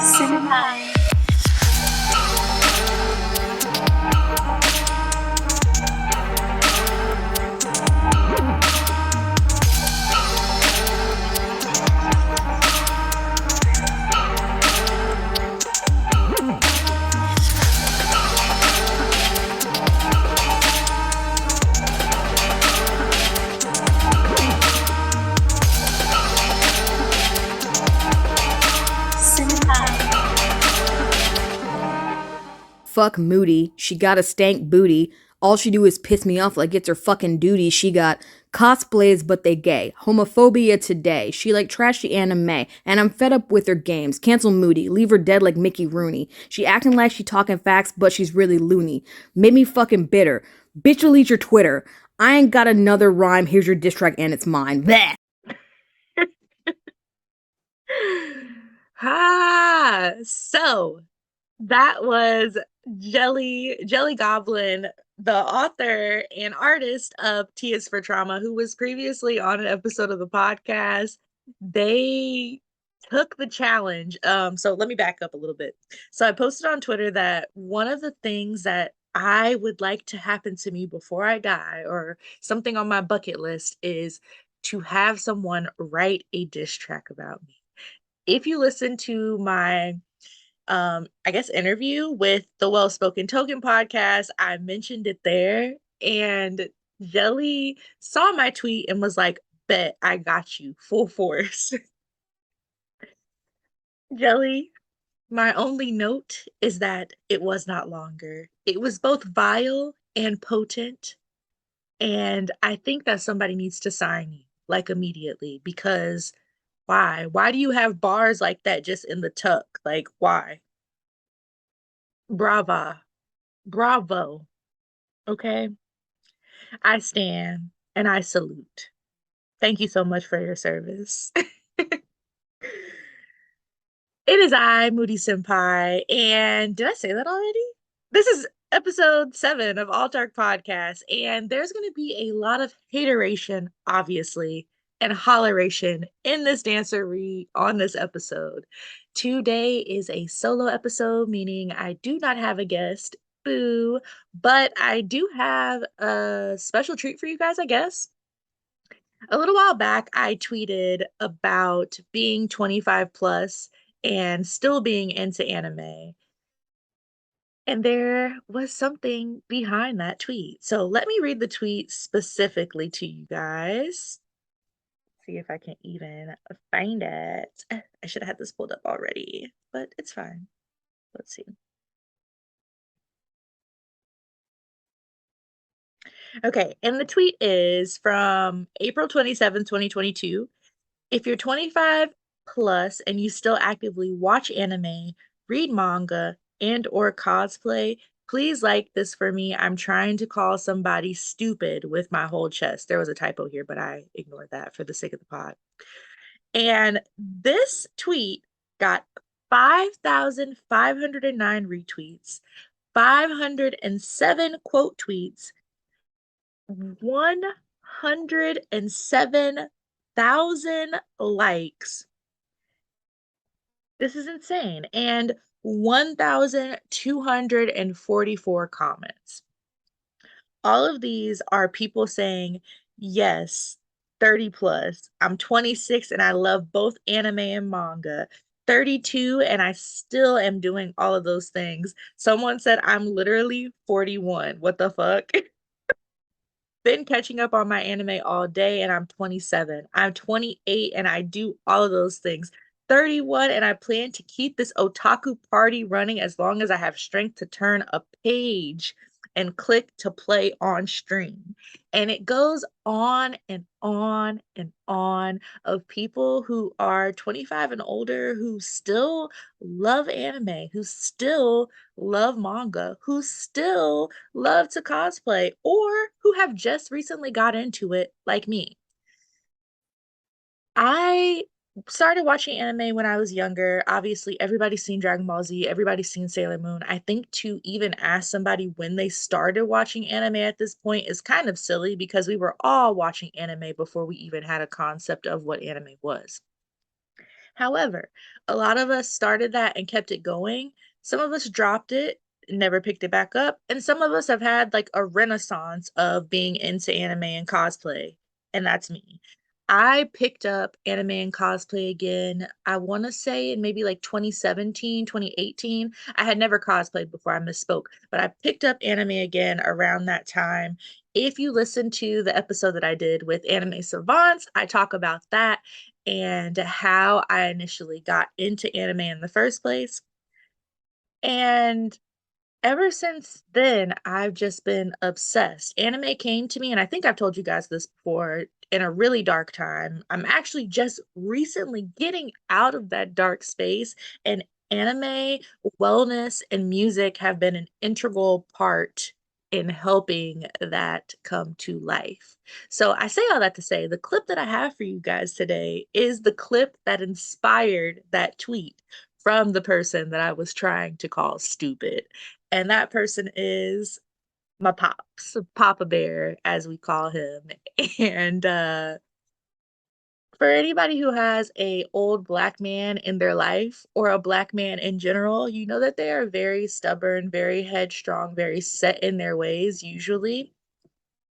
Senpai. Senpai. Fuck Moody. She got a stank booty. All she do is piss me off like it's her fucking duty. She got cosplays, but they gay. Homophobia today. She like trashy anime, and I'm fed up with her games. Cancel Moody. Leave her dead like Mickey Rooney. She acting like she talking facts, but she's really loony. Made me fucking bitter. Bitch, delete your Twitter. I ain't got another rhyme. Here's your diss track, and it's mine. Bleh. So that was Jelly Goblin, the author and artist of T is for Trauma, who was previously on an episode of the podcast. They took the challenge. So let me back up a little bit. So I posted on Twitter that one of the things that I would like to happen to me before I die, or something on my bucket list, is to have someone write a diss track about me. If you listen to my I guess interview with the Well Spoken Token podcast, I mentioned it there, and Jelly saw my tweet and was like, bet I got you full force. Jelly, my only note is that it was not longer. It was both vile and potent, and I think that somebody needs to sign you like immediately, because why? Why do you have bars like that just in the tuck? Like, why? Brava. Bravo. Okay. I stand and I salute. Thank you so much for your service. It is I, Moody Senpai, and did I say that already? This is episode 7 of All Dark Podcast, and there's going to be a lot of hateration, obviously, and holleration in this dancery on this episode. Today is a solo episode, meaning I do not have a guest. Boo. But I do have a special treat for you guys, I guess. A little while back, I tweeted about being 25 plus and still being into anime. And there was something behind that tweet. So let me read the tweet specifically to you guys. See if I can even find it. I should have had this pulled up already, but it's fine. Let's see. Okay, and the tweet is from April 27th, 2022. If you're 25 plus and you still actively watch anime, read manga, and or cosplay, please like this for me. I'm trying to call somebody stupid with my whole chest. There was a typo here, but I ignored that for the sake of the pod. And this tweet got 5,509 retweets, 507 quote tweets, 107,000 likes. This is insane. And 1,244 comments. All of these are people saying, yes, 30 plus. I'm 26 and I love both anime and manga. 32 and I still am doing all of those things. Someone said I'm literally 41. What the fuck? Been catching up on my anime all day and I'm 27. I'm 28 and I do all of those things. 31 and I plan to keep this otaku party running as long as I have strength to turn a page and click to play on stream. And it goes on and on and on of people who are 25 and older who still love anime, who still love manga, who still love to cosplay, or who have just recently got into it like me. I started watching anime when I was younger. Obviously, everybody's seen Dragon Ball Z, everybody's seen Sailor Moon. I think to even ask somebody when they started watching anime at this point is kind of silly because we were all watching anime before we even had a concept of what anime was. However, a lot of us started that and kept it going. Some of us dropped it, never picked it back up, and some of us have had like a renaissance of being into anime and cosplay, and that's me. I picked up anime and cosplay again, I want to say in maybe like 2017, 2018. I had never cosplayed before, I misspoke, but I picked up anime again around that time. If you listen to the episode that I did with Anime Savants, I talk about that and how I initially got into anime in the first place. And ever since then, I've just been obsessed. Anime came to me, and I think I've told you guys this before, in a really dark time. I'm actually just recently getting out of that dark space, and anime, wellness, and music have been an integral part in helping that come to life. So I say all that to say the clip that I have for you guys today is the clip that inspired that tweet from the person that I was trying to call stupid. And that person is my pops, Papa Bear, as we call him. And for anybody who has a old black man in their life or a black man in general, you know that they are very stubborn, very headstrong, very set in their ways usually.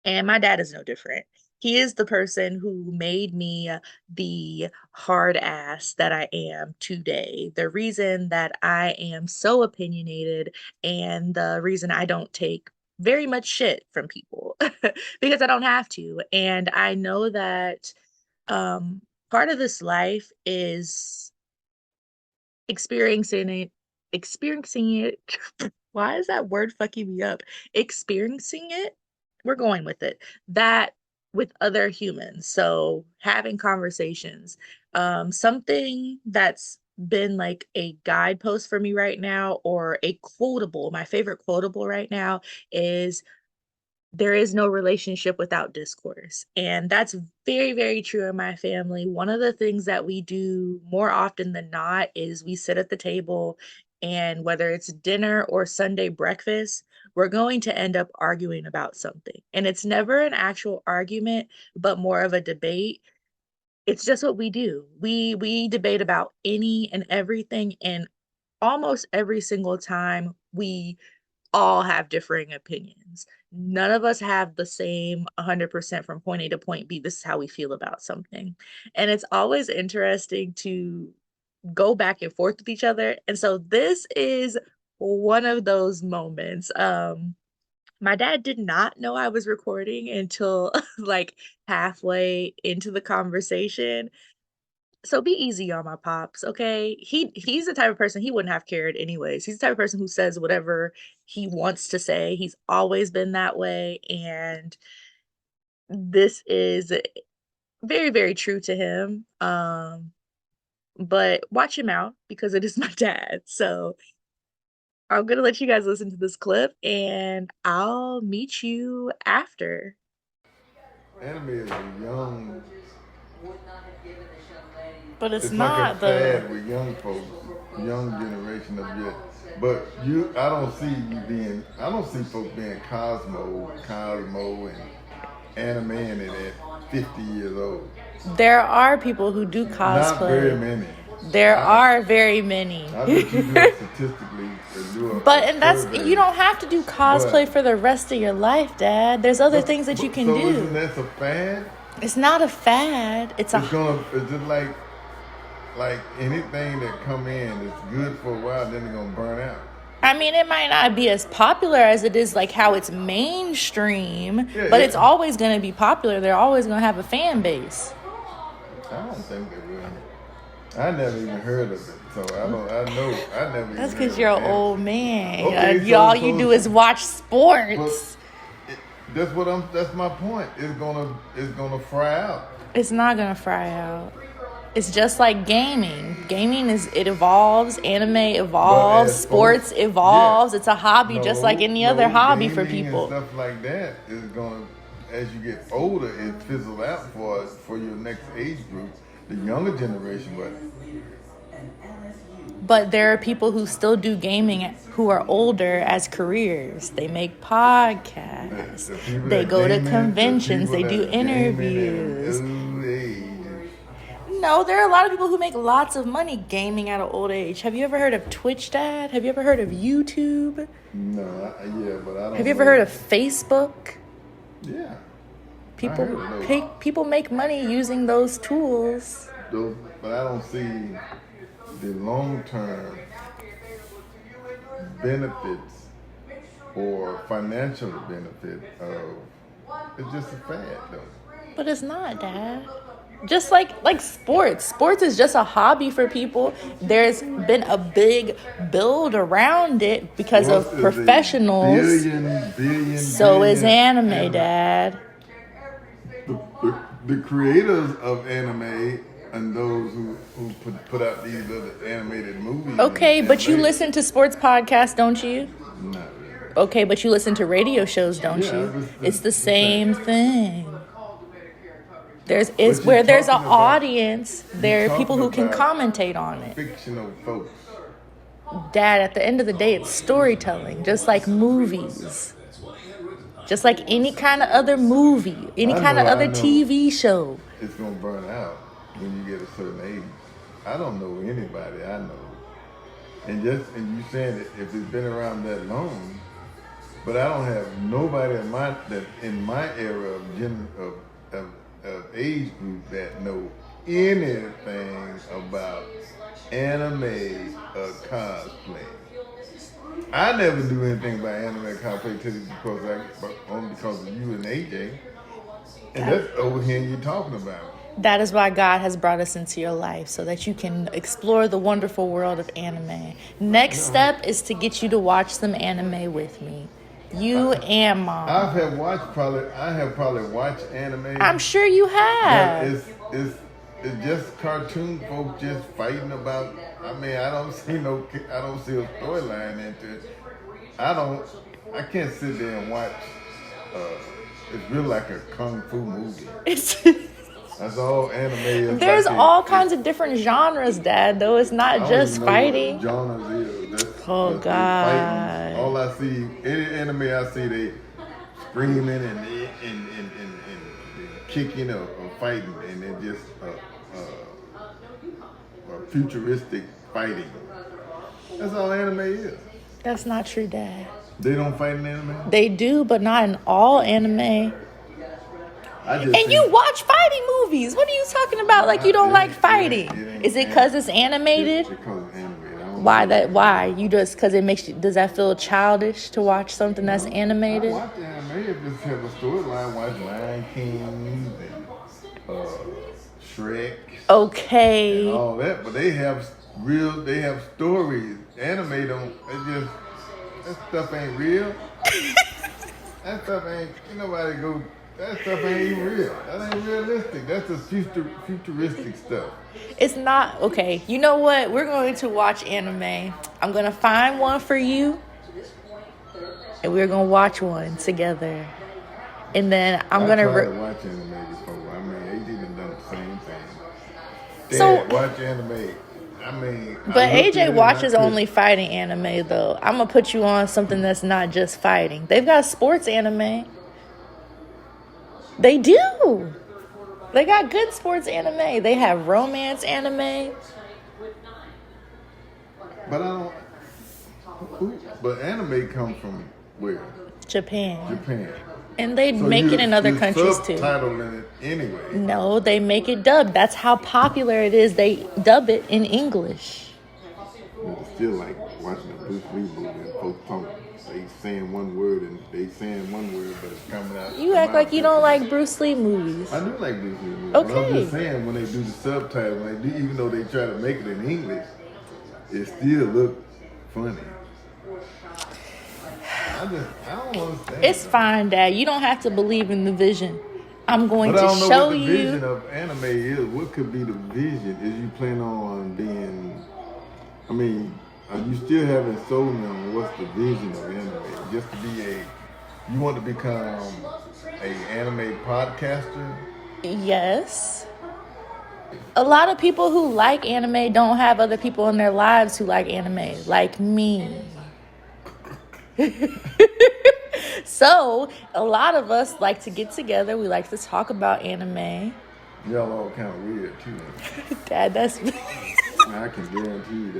And my dad is no different. He is the person who made me the hard ass that I am today. The reason that I am so opinionated and the reason I don't take very much shit from people because I don't have to. And I know that um, part of this life is experiencing it, experiencing it. Why is that word fucking me up? Experiencing it, we're going with it. That with other humans. So having conversations. Something that's been like a guidepost for me right now, or a quotable, my favorite quotable right now is there is no relationship without discourse. And that's very, very true in my family. One of the things that we do more often than not is we sit at the table, and whether it's dinner or Sunday breakfast, we're going to end up arguing about something. And it's never an actual argument, but more of a debate. It's just what we do. We debate about any and everything, and almost every single time we all have differing opinions. None of us have the same 100% from point A to point B. This is how we feel about something. And it's always interesting to go back and forth with each other. And so this is one of those moments. My dad did not know I was recording until like halfway into the conversation. So be easy on my pops, okay? He's the type of person, he wouldn't have cared anyways. He's the type of person who says whatever he wants to say. He's always been that way, and this is very, very true to him. But watch him out because it is my dad. So I'm gonna let you guys listen to this clip, and I'll meet you after. Anime is a young. But it's It's like a not fad the. with young folks, young generation of yet. But I don't see you being. I don't see folks being Cosmo, and anime in it at 50 years old. There are people who do cosplay. Not very many. There are very many. I bet you do it statistically. But and that's you don't have to do cosplay for the rest of your life, Dad. There's other things that you can so do. Isn't that a fad? It's not a fad. It's It's just like anything that come in is good for a while, then they're gonna burn out. I mean, it might not be as popular as it is like how it's mainstream, but it's always going to be popular. They're always going to have a fan base. I don't think they will. I never even heard of it, so I know. I never. That's because you're an old man. Okay, All you do is watch sports. That's my point. It's gonna fry out. It's not gonna fry out. It's just like gaming. Gaming it evolves. Anime evolves. Sports evolves. Yeah. It's a hobby, just like any other hobby for people. And stuff like that is gonna, as you get older, it fizzles out for your next age group, the younger generation. But there are people who still do gaming who are older as careers. They make podcasts. They go to conventions. They do interviews. No, there are a lot of people who make lots of money gaming at an old age. Have you ever heard of Twitch, Dad? Have you ever heard of YouTube? No, yeah, but I don't. Have you ever heard of Facebook? Yeah. People make money using those tools. But I don't see the long-term benefits or financial benefit of. It's just a fad, though. But it's not, Dad. Just like sports. Sports is just a hobby for people. There's been a big build around it because of professionals. So is anime, Dad. The creators of anime and those who put out these other animated movies. Okay, but you listen to sports podcasts, don't you? Not really. Okay, but you listen to radio shows, don't you? It's the same thing. There's an audience. There are people who can commentate on it. Fictional folks. Dad, at the end of the day, it's storytelling, just like movies. Just like any kind of other movie, any kind of other TV show. It's going to burn out when you get a certain age. I don't know anybody I know. And you saying that if it's been around that long, but I don't have nobody in my era of age group that know anything about anime or cosplay. I never knew anything about anime cosplay only because of you and AJ. And that's over here you're talking about. That is why God has brought us into your life, so that you can explore the wonderful world of anime. Next step is to get you to watch some anime with me. You and Mom. I have probably watched anime. I'm sure you have. It's just cartoon folk just fighting about. I mean, I don't see a storyline into it. I can't sit there and watch. It's really like a kung fu movie. That's all anime is. There's all kinds of different genres, Dad. Though it's not just fighting. Genres is. Oh God! All I see, any anime I see, they screaming and kicking or fighting, and they're just futuristic fighting. That's all anime is. That's not true, Dad. They don't fight in anime? They do, but not in all anime. And you watch fighting movies. What are you talking about? Like you don't like fighting? Is it because it's animated? Because it's animated. Why? You just because it makes you? Does that feel childish to watch something that's animated? I watch anime. Just have a storyline. Watch Lion King and Shrek. Okay. And all that, but they have stories. Anime don't. That stuff ain't real. That stuff ain't. Nobody go. That stuff ain't even real. That ain't realistic. That's the futuristic stuff. It's not. Okay, you know what? We're going to watch anime. I'm going to find one for you. And we're going to watch one together. And then I'm going to... I tried to watch anime before. I mean, AJ done the same thing. Dad, watch anime. But AJ watches only fighting anime, though. I'm going to put you on something that's not just fighting. They've got sports anime. They do. They got good sports anime. They have romance anime. But But anime comes from where? Japan. And they make it in other countries too. Subtitling it anyway. No, they make it dubbed. That's how popular it is. They dub it in English. It's still like watching a Bruce Lee movie and folks talking. They saying one word, but it's coming out. You act like you don't like Bruce Lee movies. I do like Bruce Lee movies. Okay. But I'm just saying, when they do the subtitles, even though they try to make it in English, it still look funny. I don't understand. It's fine, Dad. You don't have to believe in the vision. I'm going to show you. But I don't know what the vision of anime is. What could be the vision? Is you plan on being... I mean, you still haven't sold me on what's the vision of anime. Just to be you want to become an anime podcaster? Yes. A lot of people who like anime don't have other people in their lives who like anime, like me. So, a lot of us like to get together. We like to talk about anime. Y'all all kind of weird too. Dad, that's I can guarantee you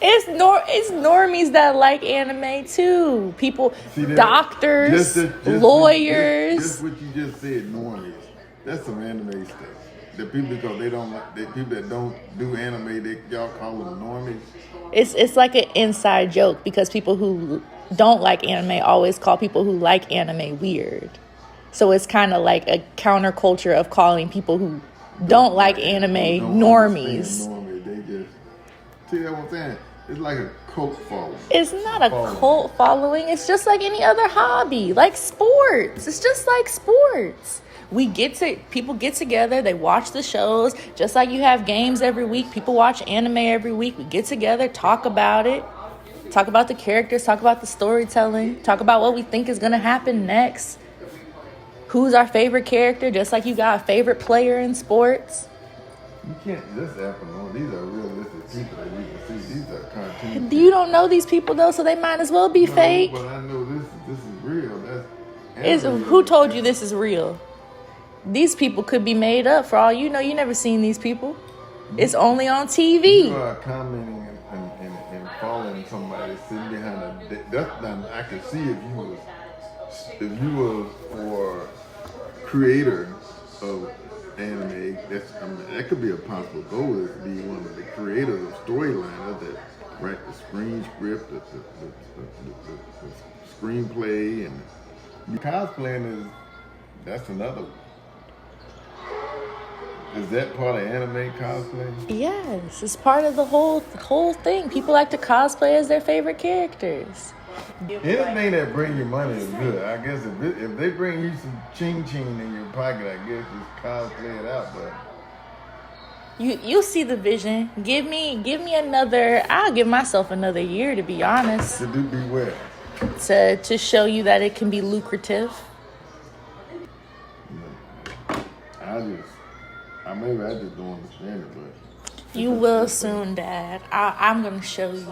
it's normies that like anime too. People, see that, doctors, lawyers. Just what you just said, normies. That's some anime stuff. The people, because they don't like, the people that don't do anime, y'all call them normies. It's like an inside joke because people who don't like anime always call people who like anime weird. So it's kind of like a counterculture of calling people who don't like anime normies. They just see that what I'm saying. It's like a cult following. It's not a cult following. It's just like any other hobby, like sports. It's just like sports. People get together, they watch the shows, just like you have games every week. People watch anime every week. We get together, talk about it, talk about the characters, talk about the storytelling, talk about what we think is going to happen next. Who's our favorite character, just like you got a favorite player in sports. You can't just happen on. These are realistic people that you can see. These are cartoons. You don't know these people though, so they might as well be fake. But I know this is real. Who told you this is real? These people could be made up for all you know. You never seen these people. It's only on TV. You are commenting and following somebody sitting behind that's not. I could see if you was for creator of anime. That could be a possible goal. Is to be one of the creators of storylines that write the screen script, the screenplay, and cosplaying that's another one. Is that part of anime cosplay? Yes, it's part of the whole thing. People like to cosplay as their favorite characters. Anything that bring you money is good. I guess if they bring you some ching in your pocket, I guess just cosplay it out. But you see the vision. Give me another. I'll give myself another year, to be honest. To do be well. To show you that it can be lucrative. Maybe I just don't understand it, but you will soon, Dad. I'm gonna show you.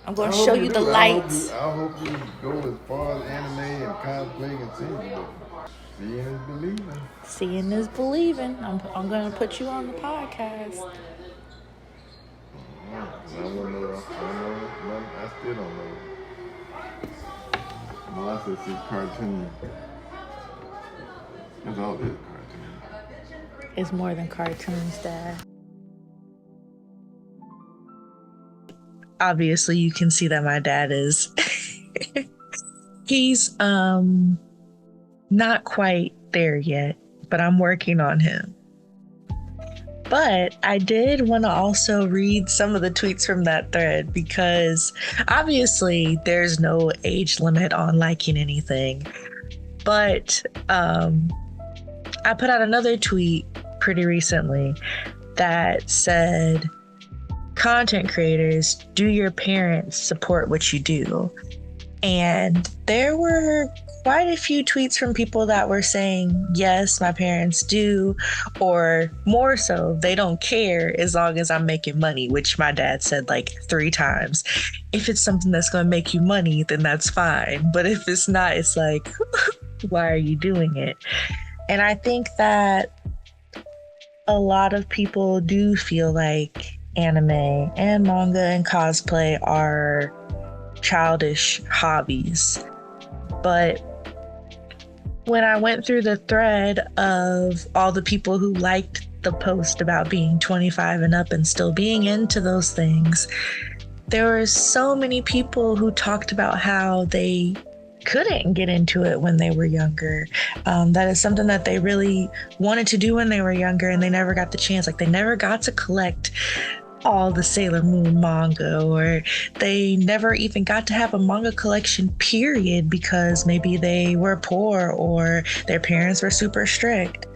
I'm gonna show you the lights. I hope you go as far as anime and cosplay and seeing is believing. Seeing is believing. I'm gonna put you on the podcast. I still don't know. Unless I see cartoon. It's all this cartoon. It's more than cartoons, Dad. Obviously, you can see that my dad is. He's not quite there yet, but I'm working on him. But I did want to also read some of the tweets from that thread because obviously there's no age limit on liking anything. But I put out another tweet pretty recently that said, content creators, do your parents support what you do? And there were quite a few tweets from people that were saying, yes, my parents do, or more so, they don't care as long as I'm making money, which my dad said like 3 times. If it's something that's going to make you money, then that's fine. But if it's not, it's like, why are you doing it? And I think that a lot of people do feel like anime and manga and cosplay are childish hobbies. But when I went through the thread of all the people who liked the post about being 25 and up and still being into those things, there were so many people who talked about how they couldn't get into it when they were younger. That is something that they really wanted to do when they were younger and they never got the chance. Like they never got to collect all the Sailor Moon manga, or they never even got to have a manga collection, period, because maybe they were poor or their parents were super strict.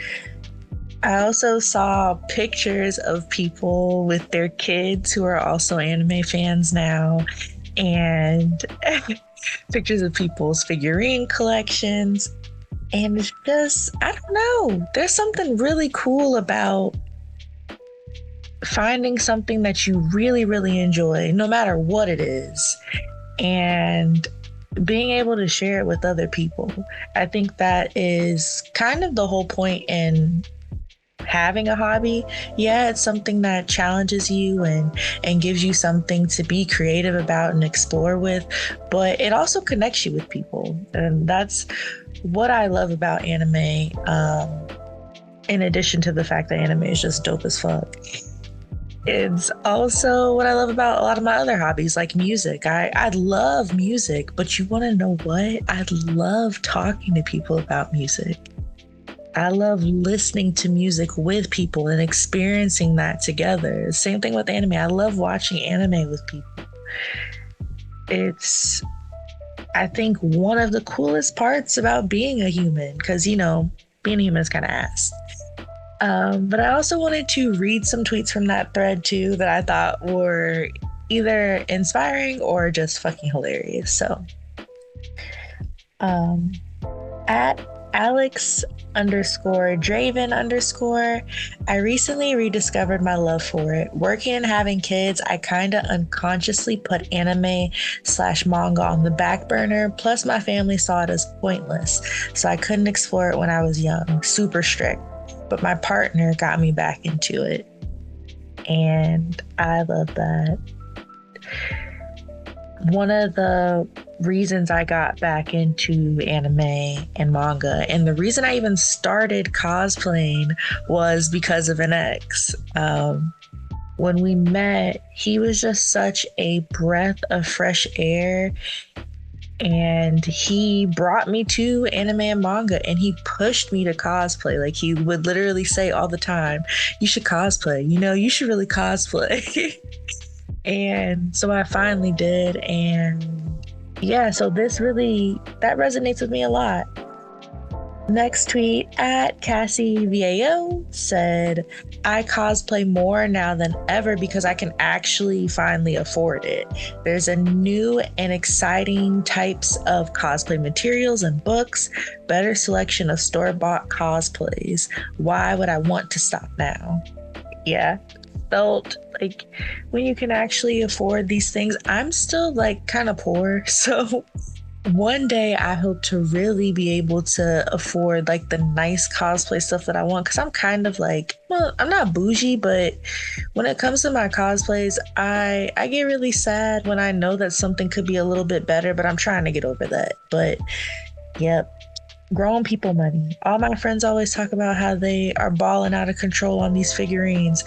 I also saw pictures of people with their kids who are also anime fans now, and pictures of people's figurine collections. And it's just, I don't know, there's something really cool about finding something that you really, really enjoy, no matter what it is. And being able to share it with other people. I think that is kind of the whole point in having a hobby. Yeah, it's something that challenges you and gives you something to be creative about and explore with, but it also connects you with people. And that's what I love about anime. In addition to the fact that anime is just dope as fuck, it's also what I love about a lot of my other hobbies, like music. I love music, but you want to know what? I love talking to people about music. I love listening to music with people and experiencing that together. Same thing with anime. I love watching anime with people. It's, I think, one of the coolest parts about being a human, because, you know, being a human is kind of ass. But I also wanted to read some tweets from that thread too that I thought were either inspiring or just fucking hilarious. So, at Alex_Draven_, I recently rediscovered my love for it. Working and having kids, I kinda unconsciously put anime/manga on the back burner. Plus, my family saw it as pointless, so I couldn't explore it when I was young. Super strict. But my partner got me back into it. And I love that. One of the reasons I got back into anime and manga, and the reason I even started cosplaying, was because of an ex. When we met, he was just such a breath of fresh air. And he brought me to anime and manga, and he pushed me to cosplay. Like, he would literally say all the time, you should cosplay, you know, you should really cosplay. And so I finally did. And yeah, so that resonates with me a lot. Next tweet, at CassieVAO, said, I cosplay more now than ever because I can actually finally afford it. There's a new and exciting types of cosplay materials and books, better selection of store-bought cosplays. Why would I want to stop now? Yeah, felt like when you can actually afford these things. I'm still like kind of poor, so one day I hope to really be able to afford like the nice cosplay stuff that I want, because I'm kind of like, well, I'm not bougie, but when it comes to my cosplays, I get really sad when I know that something could be a little bit better, but I'm trying to get over that. But yep, grown people money. All my friends always talk about how they are balling out of control on these figurines.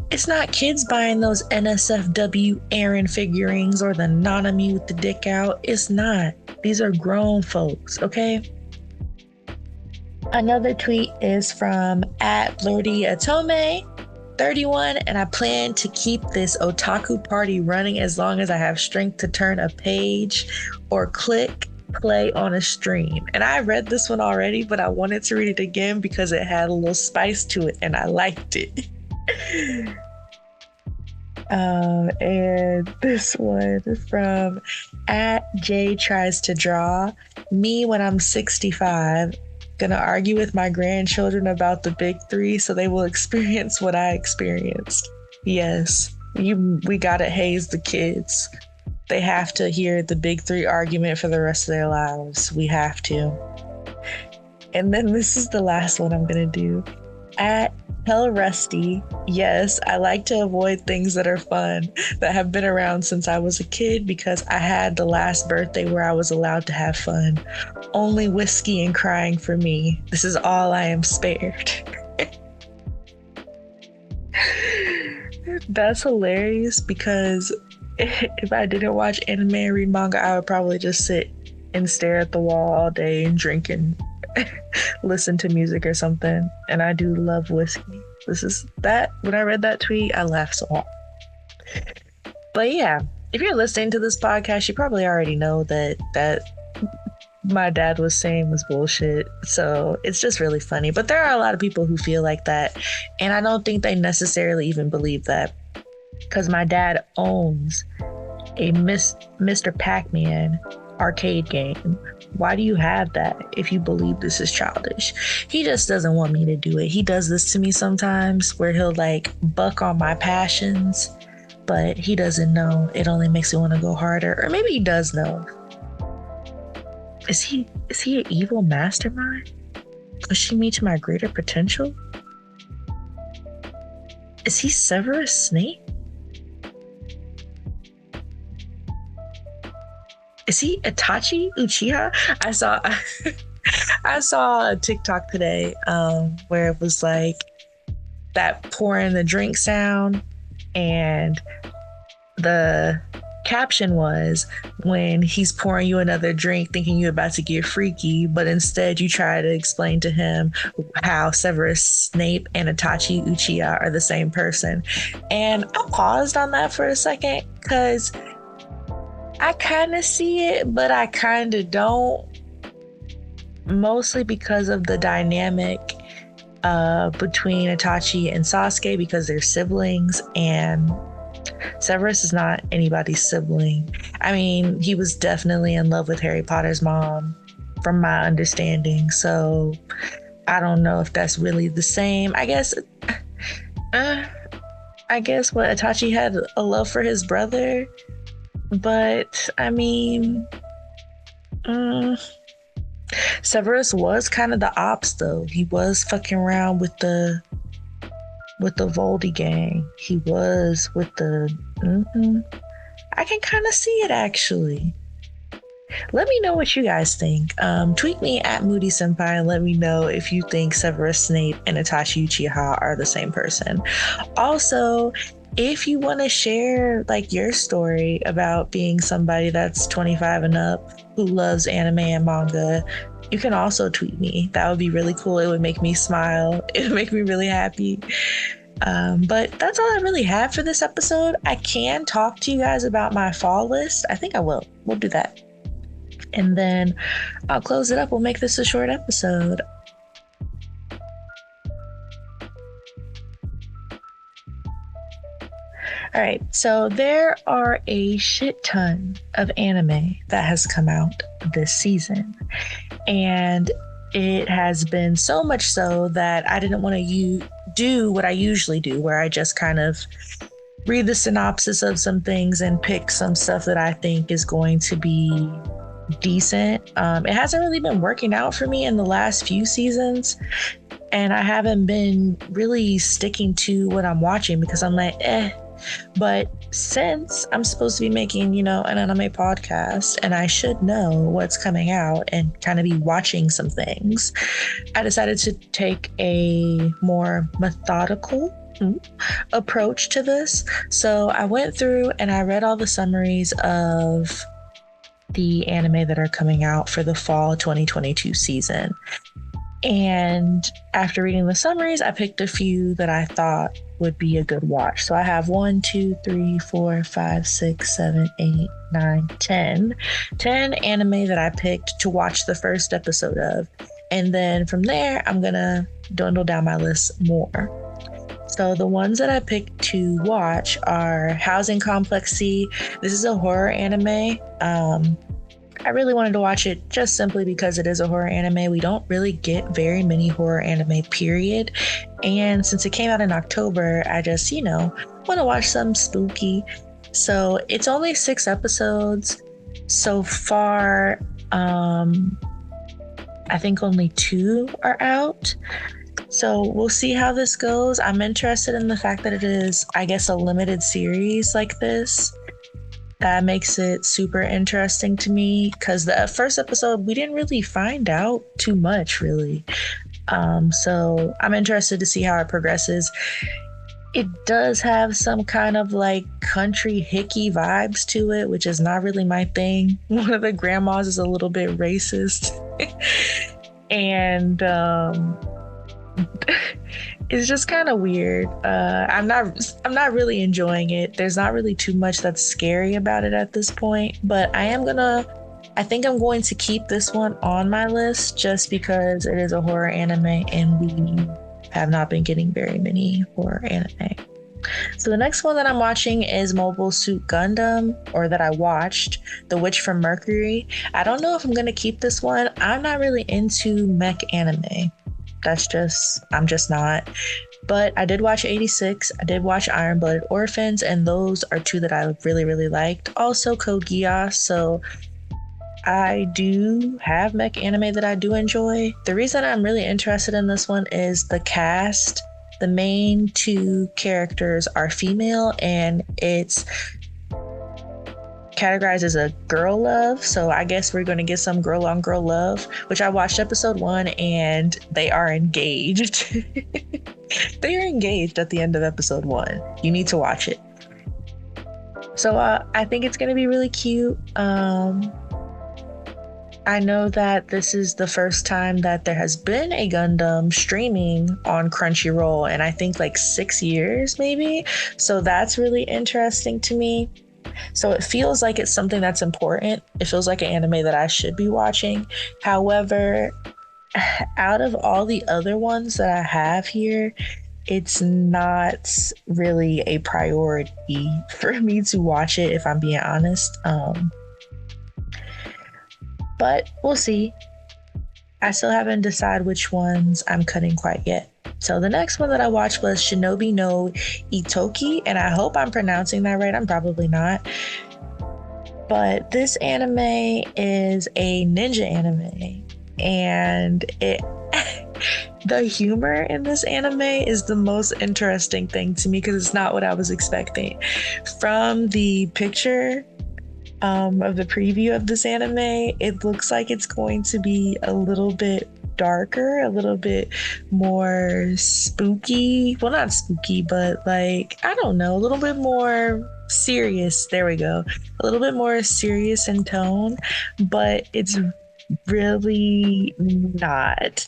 It's not kids buying those NSFW Aaron figurines or the Nanami with the dick out. It's not. These are grown folks, okay? Another tweet is from at FlirtyAtome31, and I plan to keep this otaku party running as long as I have strength to turn a page or click play on a stream. And I read this one already, but I wanted to read it again because it had a little spice to it and I liked it. And this one from at Jay Tries to Draw. Me when I'm 65, gonna argue with my grandchildren about the big three so they will experience what I experienced. Yes, we gotta haze the kids. They have to hear the big three argument for the rest of their lives. We have to. And then this is the last one I'm gonna do. At Hell Rusty, yes, I like to avoid things that are fun, that have been around since I was a kid, because I had the last birthday where I was allowed to have fun. Only whiskey and crying for me. This is all I am spared. That's hilarious, because if I didn't watch anime and read manga, I would probably just sit and stare at the wall all day and drink and listen to music or something. And I do love whiskey. When I read that tweet, I laughed so hard. But yeah, if you're listening to this podcast, you probably already know that my dad was saying was bullshit. So it's just really funny. But there are a lot of people who feel like that, and I don't think they necessarily even believe that, because my dad owns a Mr. Pac-Man arcade game. Why do you have that if you believe this is childish? He just doesn't want me to do it. He does this to me sometimes where he'll like buck on my passions, but he doesn't know. It only makes me want to go harder. Or maybe he does know. Is he an evil mastermind? Pushing me to my greater potential? Is he Severus Snape? Is he Itachi Uchiha? I saw a TikTok today where it was like that pouring the drink sound, and the caption was, when he's pouring you another drink thinking you're about to get freaky, but instead you try to explain to him how Severus Snape and Itachi Uchiha are the same person. And I paused on that for a second because I kind of see it, but I kind of don't, mostly because of the dynamic between Itachi and Sasuke, because they're siblings, and Severus is not anybody's sibling. I mean, he was definitely in love with Harry Potter's mom, from my understanding. So I don't know if that's really the same. I guess what Itachi had a love for his brother, but I mean, Severus was kind of the ops though. He was fucking around with the Voldy gang. He was with the I can kind of see it actually. Let me know what you guys think. Tweet me at Moody Senpai and let me know if you think Severus Snape and Itachi Uchiha are the same person. Also, if you want to share like your story about being somebody that's 25 and up who loves anime and manga, you can also tweet me. That would be really cool. It would make me smile. It would make me really happy. But that's all I really have for this episode. I can talk to you guys about my fall list. I think I will. We'll do that. And then I'll close it up. We'll make this a short episode. All right, so there are a shit ton of anime that has come out this season. And it has been so much so that I didn't want to do what I usually do, where I just kind of read the synopsis of some things and pick some stuff that I think is going to be decent. It hasn't really been working out for me in the last few seasons, and I haven't been really sticking to what I'm watching because I'm like, But since I'm supposed to be making, an anime podcast and I should know what's coming out and kind of be watching some things, I decided to take a more methodical approach to this. So I went through and I read all the summaries of the anime that are coming out for the fall 2022 season. And after reading the summaries, I picked a few that I thought would be a good watch. So I have 1, 2, 3, 4, 5, 6, 7, 8, 9, 10 anime that I picked to watch the first episode of. And then from there, I'm gonna dwindle down my list more. So the ones that I picked to watch are Housing Complex C. This is a horror anime. I really wanted to watch it just simply because it is a horror anime. We don't really get very many horror anime, period. And since it came out in October, I just, want to watch something spooky. So it's only 6 episodes so far. I think only 2 are out. So we'll see how this goes. I'm interested in the fact that it is, I guess, a limited series like this. That makes it super interesting to me because the first episode, we didn't really find out too much, really. So I'm interested to see how it progresses. It does have some kind of like country hickey vibes to it, which is not really my thing. One of the grandmas is a little bit racist. And it's just kind of weird. I'm not really enjoying it. There's not really too much that's scary about it at this point, but I think I'm going to keep this one on my list just because it is a horror anime and we have not been getting very many horror anime. So the next one that I'm watching is Mobile Suit Gundam, or that I watched, The Witch from Mercury. I don't know if I'm going to keep this one. I'm not really into mech anime. I'm just not. But I did watch 86. I did watch Iron Blooded Orphans, and those are 2 that I really, really liked. Also Code Geass. So I do have mech anime that I do enjoy. The reason I'm really interested in this one is the cast. The main two characters are female, and it's categorized as a girl love. So I guess we're going to get some girl on girl love, which I watched episode 1 and they are engaged. They are engaged at the end of episode 1. You need to watch it. So I think it's going to be really cute. I know that this is the first time that there has been a Gundam streaming on Crunchyroll in I think like 6 years maybe. So that's really interesting to me. So it feels like it's something that's important. It feels like an anime that I should be watching. However, out of all the other ones that I have here, it's not really a priority for me to watch it, if I'm being honest. But we'll see. I still haven't decided which ones I'm cutting quite yet. So the next one that I watched was Shinobi no Itoki, and I hope I'm pronouncing that right. I'm probably not. But this anime is a ninja anime, and the humor in this anime is the most interesting thing to me because it's not what I was expecting. From the picture of the preview of this anime, it looks like it's going to be a little bit darker, a little bit more spooky. Well, not spooky, but like, I don't know, a little bit more serious. There we go. A little bit more serious in tone, but it's really not.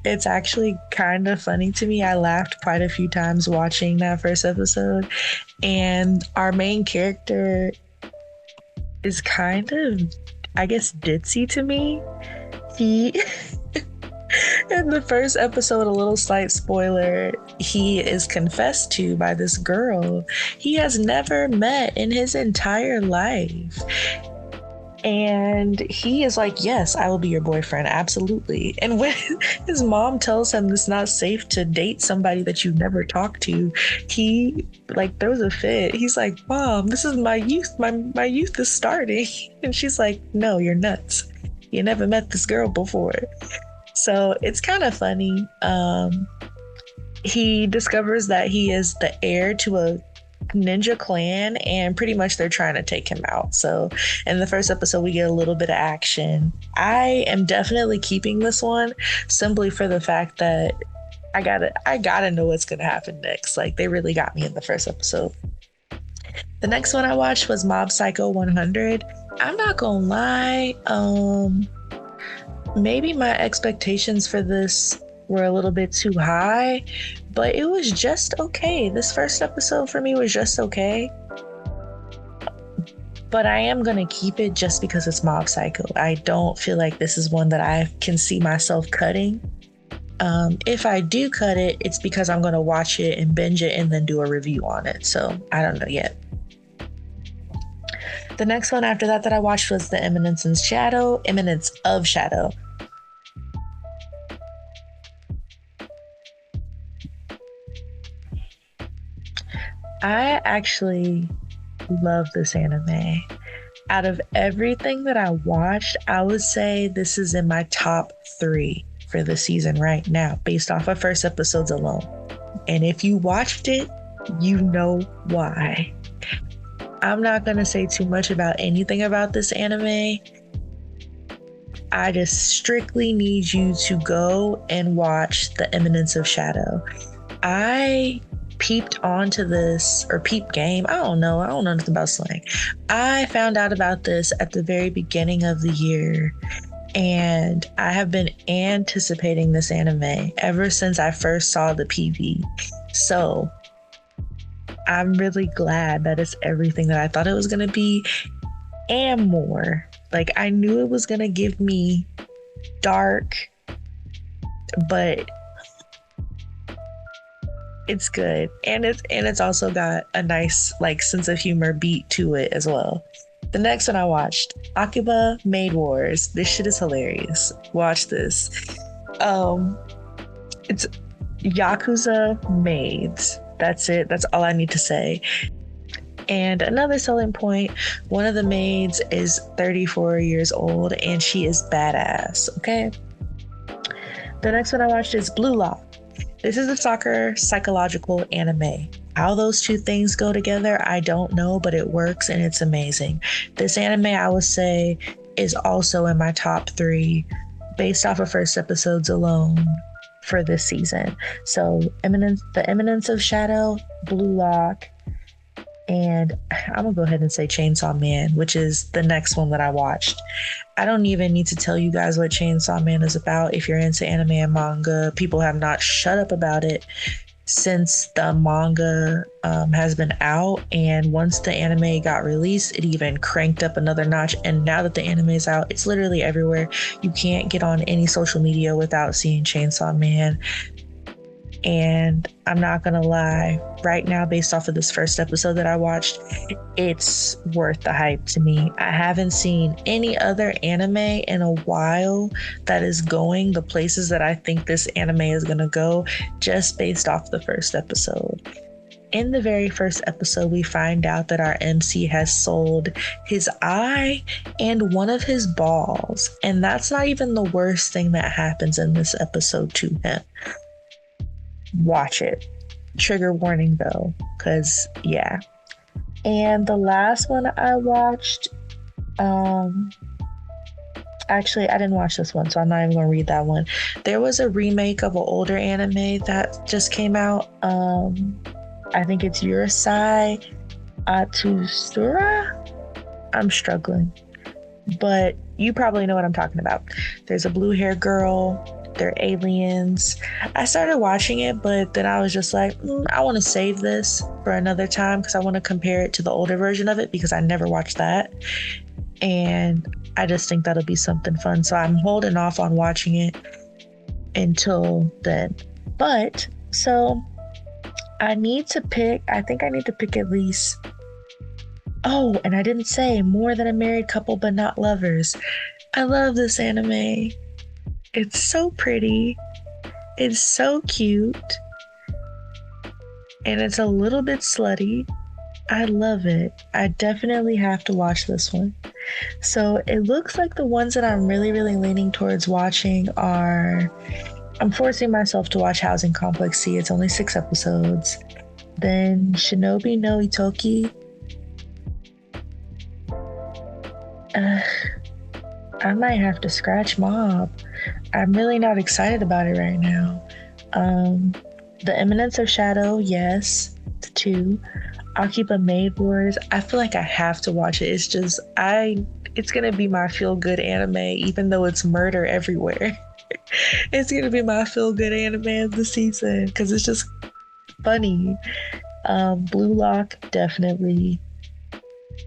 It's actually kind of funny to me. I laughed quite a few times watching that first episode, and our main character is kind of, I guess, ditzy to me. He in the first episode, a little slight spoiler, he is confessed to by this girl he has never met in his entire life. And he is like, yes, I will be your boyfriend, absolutely. And when his mom tells him it's not safe to date somebody that you've never talked to, he like throws a fit. He's like, Mom, this is my youth. My youth is starting. And she's like, no, you're nuts. You never met this girl before. So it's kind of funny. He discovers that he is the heir to a ninja clan, and pretty much they're trying to take him out. So in the first episode, we get a little bit of action. I am definitely keeping this one simply for the fact that I gotta know what's gonna happen next. Like, they really got me in the first episode. The next one I watched was Mob Psycho 100. I'm not gonna lie, maybe my expectations for this were a little bit too high, but it was just okay. This first episode for me was just okay. But I am gonna keep it just because it's Mob Psycho. I don't feel like this is one that I can see myself cutting. If I do cut it, it's because I'm gonna watch it and binge it and then do a review on it. So I don't know yet. The next one after that I watched was The Eminence of Shadow. I actually love this anime. Out of everything that I watched, I would say this is in my top 3 for the season right now, based off of first episodes alone. And if you watched it, you know why. I'm not going to say too much about anything about this anime. I just strictly need you to go and watch The Eminence of Shadow. I peeped onto this, or peep game, I don't know nothing about slang. I found out about this at the very beginning of the year, and I have been anticipating this anime ever since I first saw the PV. So I'm really glad that it's everything that I thought it was going to be and more. Like, I knew it was going to give me dark, but it's good. And it's also got a nice like sense of humor beat to it as well. The next one I watched, Akiba Maid Wars. This shit is hilarious. Watch this. It's Yakuza maids. That's it. That's all I need to say. And another selling point, one of the maids is 34 years old and she is badass, okay? The next one I watched is Blue Lock. This is a soccer psychological anime. How those two things go together, I don't know, but it works and it's amazing. This anime, I would say, is also in my top 3 based off of first episodes alone for this season. So, The Eminence of Shadow, Blue Lock, and I'm gonna go ahead and say Chainsaw Man, which is the next one that I watched. I don't even need to tell you guys what Chainsaw Man is about. If you're into anime and manga, people have not shut up about it since the manga has been out. And once the anime got released, it even cranked up another notch. And now that the anime is out, it's literally everywhere. You can't get on any social media without seeing Chainsaw Man. And I'm not gonna lie, right now, based off of this first episode that I watched, it's worth the hype to me. I haven't seen any other anime in a while that is going the places that I think this anime is gonna go, just based off the first episode. In the very first episode, we find out that our MC has sold his eye and one of his balls. And that's not even the worst thing that happens in this episode to him. Watch it. Trigger warning though, because yeah. And the last one I watched, actually I didn't watch this one, so I'm not even gonna read that one. There was a remake of an older anime that just came out. I think it's Urusei Atsusura. I'm struggling, but you probably know what I'm talking about. There's a blue hair girl. They're aliens. I started watching it, but then I was just like, I want to save this for another time because I want to compare it to the older version of it because I never watched that. And I just think that'll be something fun. So I'm holding off on watching it until then. But so I think I need to pick at least, oh, and I didn't say More Than a Married Couple But Not Lovers. I love this anime. It's so pretty. It's so cute. And it's a little bit slutty. I love it. I definitely have to watch this one. So it looks like the ones that I'm really, really leaning towards watching are, I'm forcing myself to watch Housing Complex C. It's only 6 episodes. Then Shinobi no Itoki. I might have to scratch Mob. I'm really not excited about it right now. The Eminence of Shadow, yes. The 2. Akiba Maid Wars. I feel like I have to watch it. It's gonna be my feel-good anime, even though it's murder everywhere. It's gonna be my feel-good anime of the season because it's just funny. Blue Lock, definitely.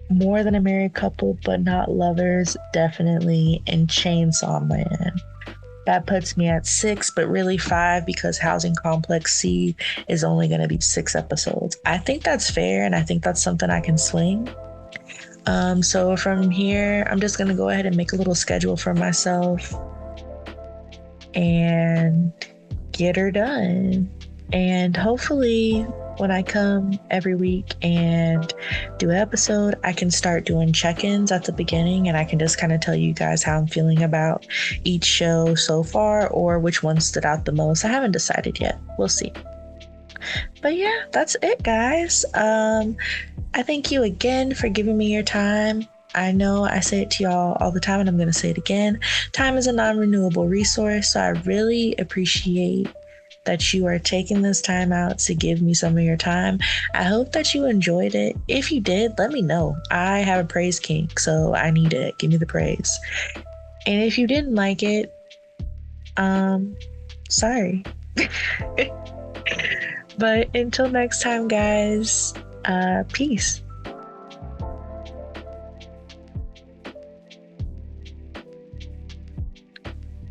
More Than a Married Couple But Not Lovers, definitely. And Chainsaw Man. That puts me at 6, but really 5 because Housing Complex C is only going to be 6 episodes. I think that's fair, and I think that's something I can swing. So from here, I'm just going to go ahead and make a little schedule for myself and get her done. And hopefully when I come every week and do an episode, I can start doing check-ins at the beginning and I can just kind of tell you guys how I'm feeling about each show so far or which one stood out the most. I haven't decided yet. We'll see. But yeah, that's it, guys. I thank you again for giving me your time. I know I say it to y'all all the time and I'm going to say it again. Time is a non-renewable resource, so I really appreciate that you are taking this time out to give me some of your time. I hope that you enjoyed it. If you did, let me know. I have a praise kink, so I need it. Give me the praise. And if you didn't like it, sorry. But until next time, guys, peace.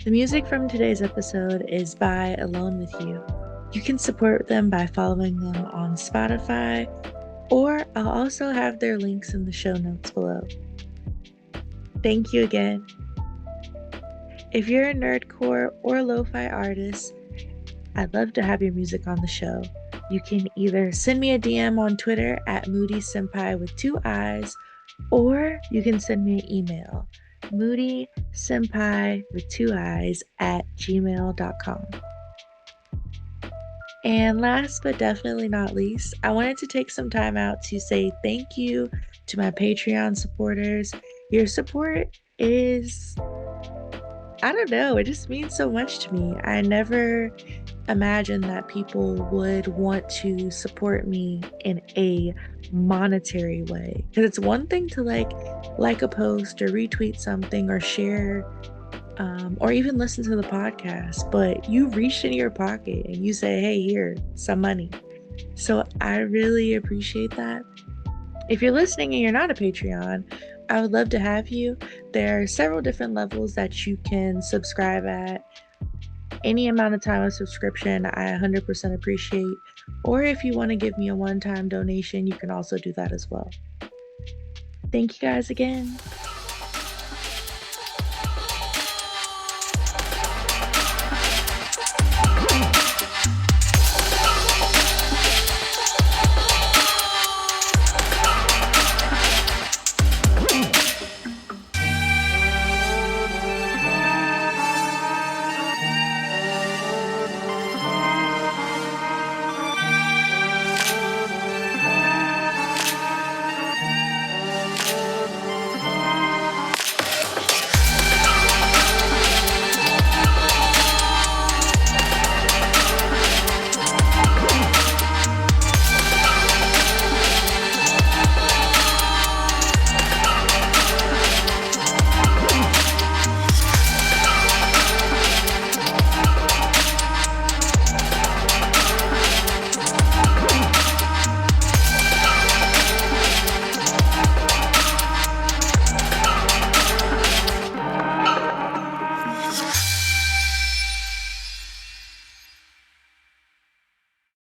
The music from today's episode is by Alone With You. You can support them by following them on Spotify, or I'll also have their links in the show notes below. Thank you again. If you're a nerdcore or lo-fi artist, I'd love to have your music on the show. You can either send me a DM on Twitter at Moody Senpai with 2 eyes, or you can send me an email, moodysenpai with 2 eyes at gmail.com. And last but definitely not least, I wanted to take some time out to say thank you to my Patreon supporters. Your support is, I don't know, it just means so much to me. I never imagined that people would want to support me in a monetary way. Because it's one thing to like a post or retweet something or share or even listen to the podcast, but you reach in your pocket and you say, hey, here, some money. So I really appreciate that. If you're listening and you're not a Patreon, I would love to have you. There are several different levels that you can subscribe at. Any amount of time of subscription, I 100% appreciate. Or if you want to give me a one-time donation, you can also do that as well. Thank you guys again.